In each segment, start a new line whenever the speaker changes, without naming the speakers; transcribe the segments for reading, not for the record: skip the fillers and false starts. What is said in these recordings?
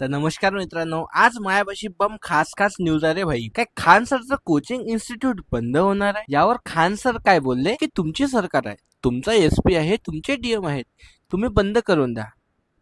तर नमस्कार मित्रांनो, आज मायापाशी बम खास न्यूज आहे रे भाई. काय खान सरचं कोचिंग इन्स्टिट्यूट बंद होणार आहे. यावर खान सर काय बोलले की तुमची सरकार आहे, तुमचा एसपी आहे, तुमचे डीएम आहेत, तुम्ही बंद करून द्या.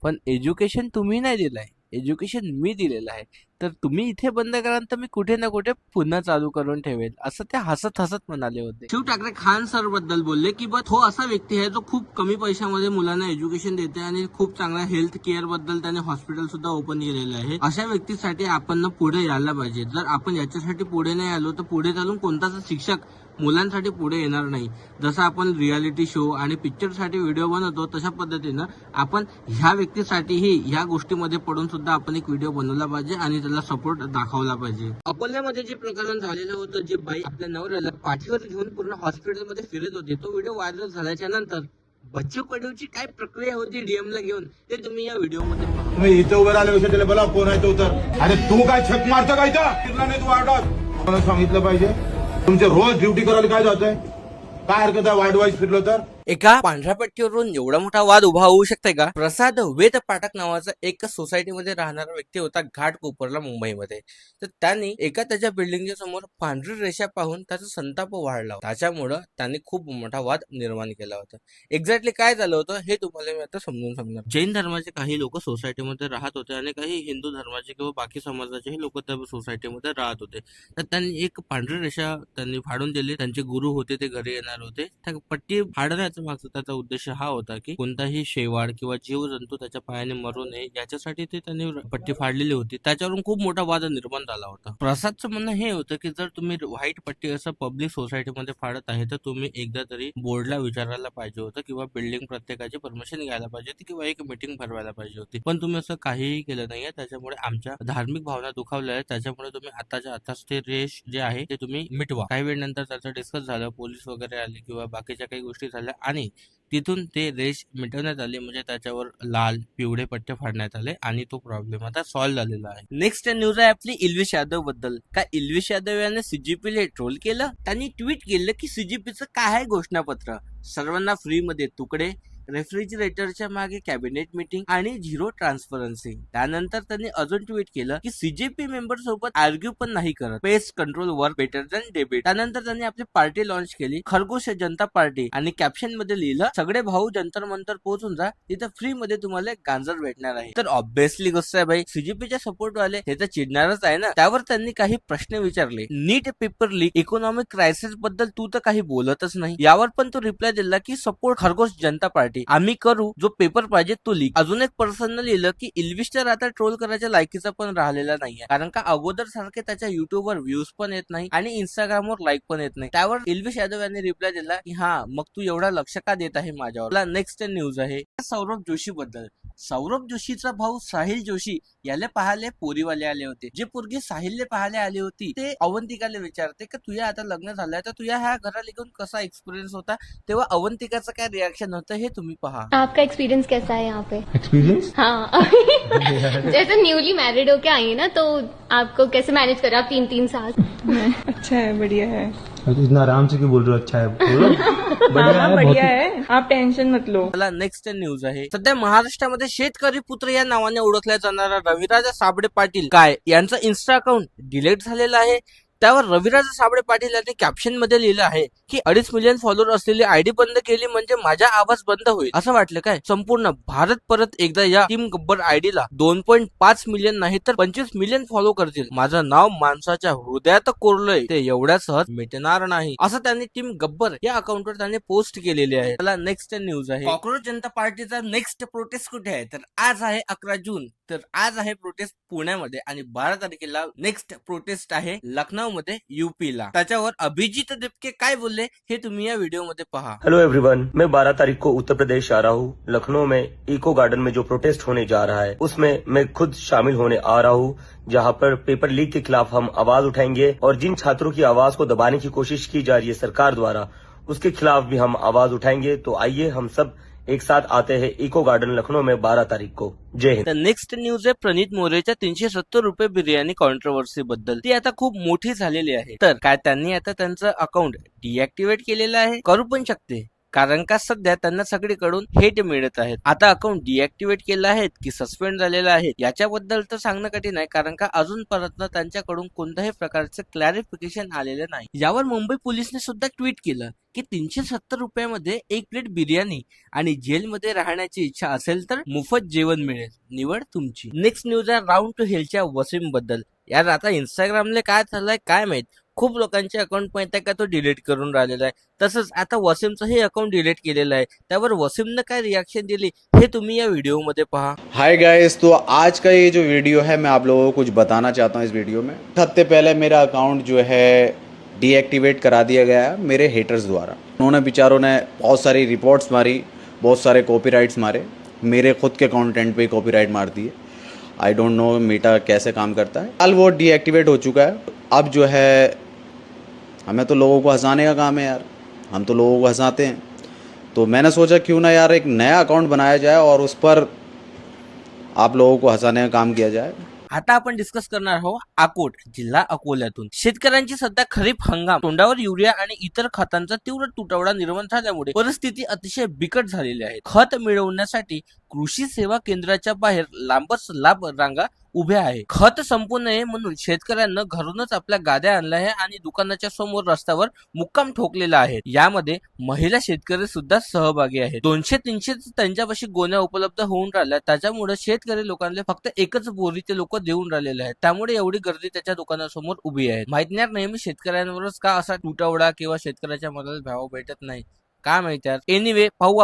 पण एज्युकेशन तुम्ही नाही दिलंय, एज्युकेशन मी दिलेलं आहे. तर तुम्ही इथे बंद कराल तर मी कुठे ना कुठे पुन्हा चालू करून ठेवेल, असं ते हसत हसत म्हणाले होते. शिव ठाकरे खान सर बद्दल बोलले की बस तो असा व्यक्ती आहे जो खूप कमी पैशामध्ये मुलांना एज्युकेशन देते आणि खूप चांगला हेल्थ केअर बद्दल त्याने हॉस्पिटल सुद्धा ओपन केलेलं आहे. अशा व्यक्तीसाठी आपण पुढे यायला पाहिजे. जर आपण याच्यासाठी पुढे नाही आलो तर पुढे चालून कोणताच शिक्षक मुलांसाठी पुढे येणार नाही. जसं आपण रियालिटी शो आणि पिक्चरसाठी व्हिडिओ बनवतो तशा पद्धतीनं आपण ह्या व्यक्तीसाठीही ह्या गोष्टीमध्ये पडून सुद्धा आपण एक व्हिडिओ बनवला पाहिजे आणि त्याला सपोर्ट दाखवला पाहिजे. अकोल्यामध्ये जे प्रकरण झालेलं होतं, जे बाई आपल्या नवऱ्याला पाठीवर घेऊन पूर्ण हॉस्पिटलमध्ये फिरत होते, तो व्हिडिओ व्हायरल झाल्याच्या नंतर बच्चू कडूची काय प्रक्रिया होती डीएम ला घेऊन ते तुम्ही या व्हिडिओमध्ये पहा.
तुम्ही इथं उभं राहिले विषय त्याला बोला कोण आहे तो तर. अरे तू काय छक मारतो काय इथं नाही तू वाटत मला सांगितलं पाहिजे. तुमचे रोज ड्युटी करायला काय जातंय, काय हरकत आहे वाईट वाईज फिरलो तर.
एका पांढऱ्या पट्टीवरून एवढा मोठा वाद उभा होऊ शकते का? प्रसाद वेद पाठक नावाचा एक सोसायटीमध्ये राहणारा व्यक्ती होता घाटकोपरला, मुंबईमध्ये. तर त्यांनी एका त्याच्या बिल्डिंगच्या समोर पांढरी रेषा पाहून त्याचा संताप वाढला होता. त्याच्यामुळं त्यांनी खूप मोठा वाद निर्माण केला होता. एक्झॅक्टली काय झालं होतं हे तुम्हाला मी आता समजून सांगणार. जैन धर्माचे काही लोक सोसायटीमध्ये राहत होते आणि काही हिंदू धर्माचे किंवा बाकी समाजाचेही लोक त्या सोसायटीमध्ये राहत होते. तर त्यांनी एक पांढरी रेषा त्यांनी फाडून दिली. त्यांचे गुरु होते, ते घरी येणार होते. त्या पट्टी फाडण्याचा मागचा त्याचा उद्देश हा होता की कोणताही शेवाळ किंवा जीवजंतू त्याच्या पायाने मरू नये, याच्यासाठी ते त्यांनी पट्टी फाडलेली होती. त्याच्यावरून खूप मोठा वाद निर्माण झाला होता. प्रसादचं म्हणणं हे होतं की जर तुम्ही व्हाईट पट्टी असं पब्लिक सोसायटीमध्ये फाडत आहे तर तुम्ही एकदा तरी बोर्डला विचारायला पाहिजे होतं किंवा बिल्डिंग प्रत्येकाची परमिशन घ्यायला पाहिजे होती किंवा एक मीटिंग भरवायला पाहिजे होती. पण तुम्ही असं काहीही केलं नाहीये. त्याच्यामुळे आमच्या धार्मिक भावना दुखावल्या आहेत. त्याच्यामुळे तुम्ही आताच्या आताच ते रेष जे आहे ते तुम्ही मिटवा. काही वेळ नंतर त्याचं डिस्कस झालं, पोलीस वगैरे आले किंवा बाकीच्या काही गोष्टी झाल्या आणि तिथून ते रेष मिटवण्यात आली. म्हणजे त्याच्यावर लाल पिवळे पट्टे फाडण्यात आले आणि तो प्रॉब्लेम आता सॉल्व्ह झालेला आहे. नेक्स्ट न्यूज आहे आपली इल्विश यादव बद्दल. काय इल्विश यादव याने सीजीपीला ट्रोल केलं. त्यांनी ट्विट केलं की सीजीपीचं काय आहे घोषणापत्र, सर्वांना फ्री मध्ये तुकडे, रेफ्रिजरेटरच्या मागे कॅबिनेट मीटिंग आणि झिरो ट्रान्सपरन्सी. त्यानंतर त्यांनी अजून ट्विट केलं की सीजेपी मेंबर सोबत आर्ग्यू पण नाही करत, pest control work better than debit. त्यानंतर त्यांनी आपली पार्टी लॉन्च केली, खरगोश जनता पार्टी, आणि कॅप्शन मध्ये लिहिलं सगळे भाऊ जंतर मंतर पोहोचून जा, तिथं फ्री मध्ये तुम्हाला एक गांजर भेटणार आहे. तर ऑब्विसली गोष्ट आहे भाई, सीजेपीच्या सपोर्ट वाले हे तर चिडणारच आहे ना. त्यावर त्यांनी काही प्रश्न विचारले. नीट पेपर लीक, इकॉनॉमिक क्रायसिस बद्दल तू तर काही बोलतच नाही. यावर पण तो रिप्लाय दिला की सपोर्ट खरगोश जनता पार्टी, आम्ही करू, जो पेपर पाहिजे तो लीक. अजून एक पर्सन लिहिलं की इल्विश तर आता ट्रोल करायच्या लायकीचा पण राहिलेला नाहीये, कारण का अगोदर सारखे त्याच्या युट्यूबवर व्ह्यूज पण येत नाही आणि इंस्टाग्रामवर लाईक पण येत नाही. त्यावर इल्विश यादव यांनी रिप्लाय दिला की हा मग तू एवढा लक्ष का देत आहे माझ्यावर. नेक्स्ट न्यूज आहे सौरभ जोशी बद्दल. सौरभ जोशीचा भाऊ साहिल जोशी याला पाहायला पोरीवाले आले होते. जे पोरगी साहिलले पाहायला आली होती ते अवंतिकाला विचारते की तुझ्या आता लग्न झालंय तर तुझ्या ह्या घराला घेऊन कसा एक्सपिरियन्स होता. तेव्हा अवंतिकाचं काय रिएक्शन होतं हे तुम्ही पहा.
आपका एक्सपीरियंस कैसा है यहाँ पे?
एक्सपीरियंस
हाँ जैसे न्यूली मैरिड होके आई है ना, तो आपको कैसे मैनेज करा आप 3-3 साल?
अच्छा है, बढ़िया है।
इतना आराम से क्यों बोल रहे हो? अच्छा है बोलो. बढ़िया है,
बढ़िया
बहुत
है, आप टेंशन मत लो।
मला नेक्स्ट न्यूज आहे. सध्या महाराष्ट्रामध्ये शेतकरी पुत्र या नावाने ओळखल्या जाणारा रविराज साबळे पाटील काय यांचं इन्स्टा अकाउंट डिलीट झालेलं आहे. त्यावर रविराज साबळे पाटील यांनी कॅप्शन मध्ये लिहिलं आहे की 2.5 मिलियन फॉलोअर असलेली आयडी बंद केली म्हणजे माझा आवाज बंद होईल. असं वाटलं काय? संपूर्ण भारत परत एकदा या टीम गब्बर आयडीला 2.5 मिलियन नाही तर 25 मिलियन फॉलो करतील. माझं नाव माणसाच्या हृदयात कोरलंय, ते एवढ्या सहज मिटणार नाही, असं त्यांनी टीम गब्बर या अकाउंटवर त्यांनी पोस्ट केलेली आहे. त्याला नेक्स्ट न्यूज आहे. कॉक्रोच जनता पार्टीचा नेक्स्ट प्रोटेस्ट कुठे आहे तर आज आहे 11 जून. तर आज आहे प्रोटेस्ट पुण्यामध्ये आणि 12 तारखेला नेक्स्ट प्रोटेस्ट आहे लखनौ मध्ये, यूपीला. त्याच्यावर अभिजीत दिपके काय बोलले हे तुम्ही या व्हिडिओ मध्ये पहा.
हेलो एवरीवन, मैं 12 तारीख को उत्तर प्रदेश आ रहा हूँ। लखनऊ में इको गार्डन में जो प्रोटेस्ट होने जा रहा है उसमें मैं खुद शामिल होने आ रहा हूँ, जहाँ पर पेपर लीक के खिलाफ हम आवाज उठाएंगे और जिन छात्रों की आवाज को दबाने की कोशिश की जा रही है सरकार द्वारा, उसके खिलाफ भी हम आवाज उठाएंगे। तो आइए हम सब एक साथ आते हैं इको गार्डन लखनऊ में 12 तारीख को। जय हिंद.
तर नेक्स्ट न्यूज आहे प्रणित मोरेच्या 370 रुपये बिर्याणी कॉन्ट्रोवर्सी बद्दल. ती आता खूप मोठी झालेली आहे. तर काय त्यांनी आता त्यांचं अकाउंट डिऍक्टिव्हेट केलेलं आहे, करू पण शकते. कारण का सध्या त्यांना सगळीकडून हेट मिळत आहेत. आता अकाउंट डिऍक्टिव्हेट केलं आहे की सस्पेंड झालेलं आहे याच्याबद्दल तर सांगणं कठीण आहे, कारण का अजूनपर्यंत त्यांच्याकडून कोणत्याही प्रकारचं क्लॅरिफिकेशन आलेलं नाही. यावर मुंबई पोलिसने सुद्धा ट्विट केलं की 370 रुपयामध्ये एक प्लेट बिर्याणी आणि जेलमध्ये राहण्याची इच्छा असेल तर मोफत जेवण मिळेल, निवड तुमची. नेक्स्ट न्यूज आहे राऊंड टू हेलच्या वसीम बद्दल. यार आता इंस्टाग्रामला काय चाललंय काय माहित, खूप लोकांचे अकाउंट माहिती आहे का तो डिलीट करून राहिलेला आहे. तसंच आता वसीमचं हे अकाउंट डिलीट केलेलं आहे. त्यावर वसीमनं काय रिएक्शन दिली हे तुम्ही या व्हिडिओमध्ये पहा.
हाय गाइस, तो आज का ये जो वीडियो है मैं आप लोगों को कुछ बताना चाहता हूँ इस वीडियो में. हफ्ते पहले मेरा अकाउंट जो है डीएक्टिवेट करा दिया गया है मेरे हेटर्स द्वारा. उन्होंने बेचारों ने बहुत सारी रिपोर्ट्स मारी, बहुत सारे कॉपीराइट्स मारे, मेरे खुद के कंटेंट पे कॉपीराइट मार दिए. आई डोंट नो मेटा कैसे काम करता है. हाल वो डीएक्टिवेट हो चुका है. अब जो है हमें तो लोगों को हंसाने का काम है यार, हम तो लोगों को हंसाते हैं. तो मैंने सोचा क्यों ना यार एक नया अकाउंट बनाया जाए और उस पर आप लोगों को हंसाने का काम किया जाए.
आता आपण डिस्कस करणार आहोत अकोट जिल्हा अकोल्यातून. शेतकऱ्यांची सध्या खरीप हंगाम तोंडावर युरिया आणि इतर खतांचा तीव्र तुटवडा निर्माण झाल्यामुळे परिस्थिती अतिशय बिकट झालेली आहे. खत मिळवण्यासाठी कृषी सेवा केंद्राच्या बाहेर लांबच लांब रांगा उभ्या आहे. खत संपू नये म्हणून शेतकऱ्यांना घरूनच आपल्या गाड्या आणल्या आहे आणि दुकानाच्या समोर रस्त्यावर मुक्काम ठोकलेला आहे. यामध्ये महिला शेतकरी सुद्धा सहभागी आहेत. 200-300 त्यांच्यापाशी गोण्या उपलब्ध होऊन राहिल्या, त्याच्यामुळे शेतकरी लोकांना फक्त एकच बोरी ते लोक देऊन राहिलेले आहेत. त्यामुळे एवढी गर्दी त्याच्या दुकानासमोर उभी आहे. माहित नाही नेहमी शेतकऱ्यांवरच का असा तुटवडा किंवा शेतकऱ्याच्या मनाला भाव भेटत नाही, काय माहिती यार. एनिवे पाहू